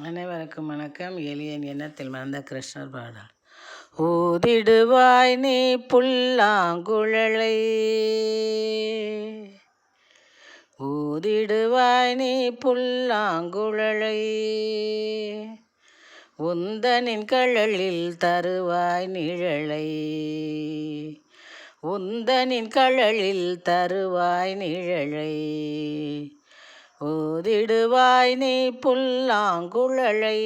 அனைவருக்கும் வணக்கம். எளியன் எண்ணத்தில் மறந்த கிருஷ்ணர் பாடல். ஊதிடுவாய் நீ புல்லாங்குழலை, ஊதிடுவாய் நீ புல்லாங்குழலை, உந்தனின் கழலில் தருவாய் நிழலை, உந்தனின் கழலில் தருவாய் நிழலை, ஊதிடுவாய் நீ புல்லாங்குழலை.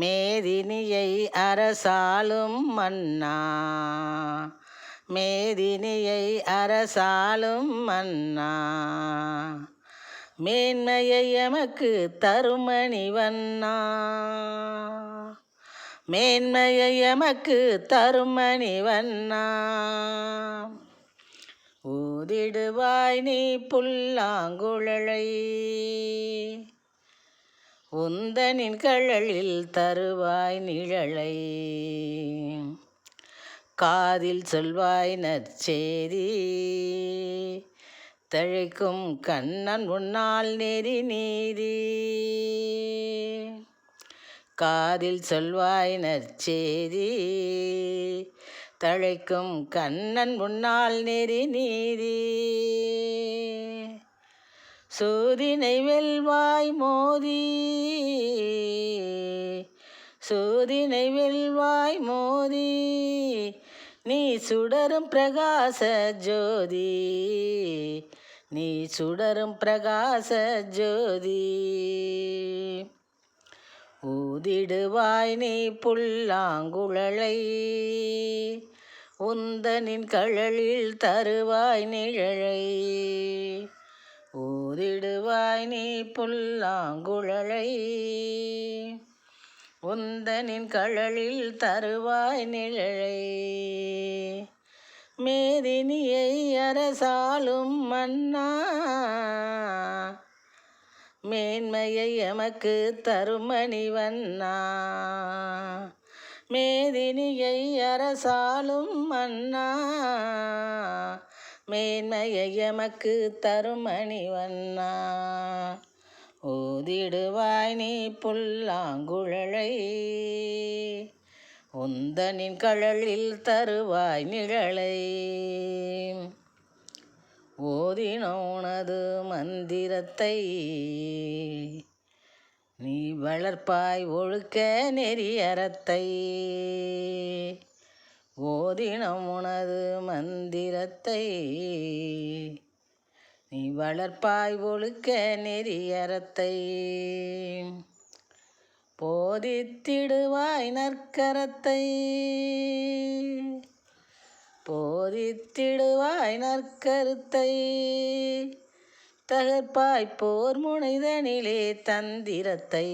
மேதினியை அரசாளும் மன்னா, மேதினியை அரசாளும் மன்னா, மேன்மையை எமக்கு தருமணி வண்ணா, மேன்மையை எமக்கு தருமணி வண்ணா, ஊதிடுவாய் நீ புல்லாங்குழலை, உந்தனின் கழலில் தருவாய் நிழலை, காதில் சொல்வாய் நற்செய்தி, தழைக்கும் கண்ணன் உன்னால் நெறி நீதி, காதில் சொல்வாய் நற்செய்தி, தழைக்கும் கண்ணன் உன்னால் நெறி நீதி, சூதினை வெல்வாய் மோதி, சூதினை வெல்வாய் மோதி, நீ சுடரும் பிரகாச ஜோதி, நீ சுடரும் பிரகாச ஜோதி, ஊதிடுவாய் நீ புல்லாங்குழலை, உந்தனின் கழலில் தருவாய் நிழலை, ஊதிடுவாய் நீ புல்லாங்குழலை, உந்தனின் கழலில் தருவாய் நிழலை, மேதினியை அரசாளும் மன்னா, மேன்மையை எமக்கு தருமணி வண்ணா, மேதினியை அரசாளும் மன்னா, மேன்மையை எமக்கு தருமணி வண்ணா, ஊதிடுவாய் நீ புல்லாங்குழலை, உந்தனின் கழலில் தருவாய் நிழலை, ஓதினோனது மந்திரத்தை நீ வளர்ப்பாய் ஒழுக்க நெறியறத்தை, ஓதினம் உனது மந்திரத்தை நீ வளர்ப்பாய் ஒழுக்க நெறியறத்தை, போதித்திடுவாய் நற்கரத்தை, போதித்திடுவாய் நற்கருத்தை, தகர்ப்பாய் போர் முனைதனிலே தந்திரத்தை,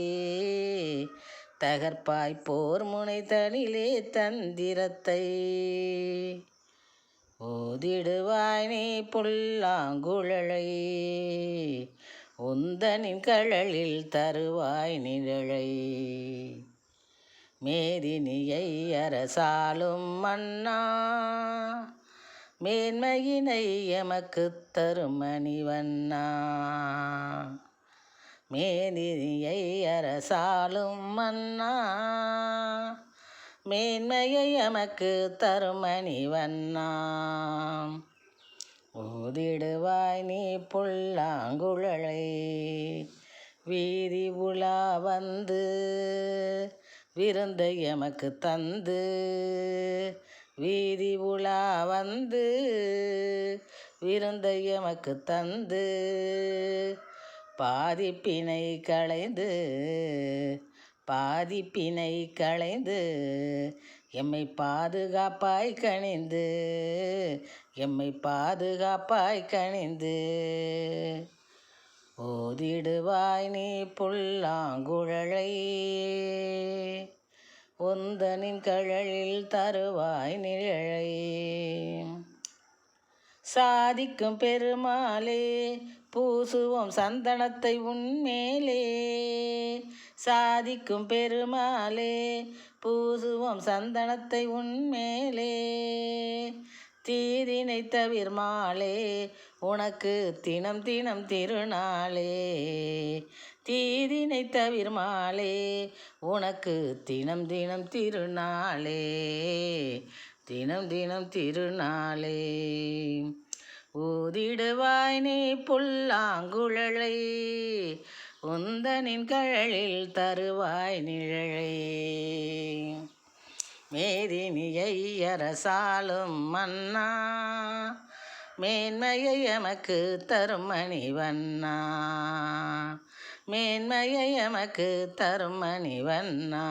தகர்ப்பாய் போர் முனைதனிலே தந்திரத்தை, ஊதிடுவாய் நீ புல்லாங்குழலை, உந்தனின் கழலில் தருவாய் நிழலை, மேதினியை அரசாளும் மன்னா, மேன்மையினை எமக்கு தருமணி வண்ணா, மேதினியை அரசாளும் மன்னா, மேன்மையை எமக்கு தருமணி வண்ணா, ஊதிடுவாய் நீ புல்லாங்குழலை, வீதி உலா வந்து விருந்தை எமக்கு தந்து, வீதி உலா வந்து விருந்தை எமக்கு தந்து, பாதிப்பினை களைந்து, பாதிப்பினை களைந்து, எம்மை பாதுகாப்பாய் கனிந்து, எம்மை பாதுகாப்பாய் கனிந்து, ஓதிடுவாய் நீ புல்லாங்குழலை, உந்தனின் கழலில் தருவாய் நிழலை, சாதிக்கும் பெருமாளே பூசுவோம் சந்தனத்தை உன்மேலே, சாதிக்கும் பெருமாளே பூசுவோம் சந்தனத்தை உன்மேலே, தீதினை தவிர்மாளே உனக்கு தினம் தினம் திருநாளே, தீதினை தவிர்மாலே உனக்கு தினம் தினம் திருநாளே, தினம் தினம் திருநாளே. ஊதிடுவாய் நீ புல்லாங்குழலை, உந்தனின் கழலில் தருவாய் நிழலை. மேதினியை அரசாளும் மன்னா, மேன்மையை எமக்கு தரும் மணிவண்ணா, மேன்மையை எமக்கு தரும் மணிவண்ணா.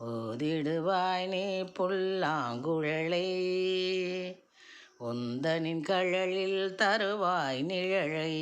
ஓதிடுவாய் நீ புல்லாங்குழலை, உந்தனின் கழலில் தருவாய் நிழலை.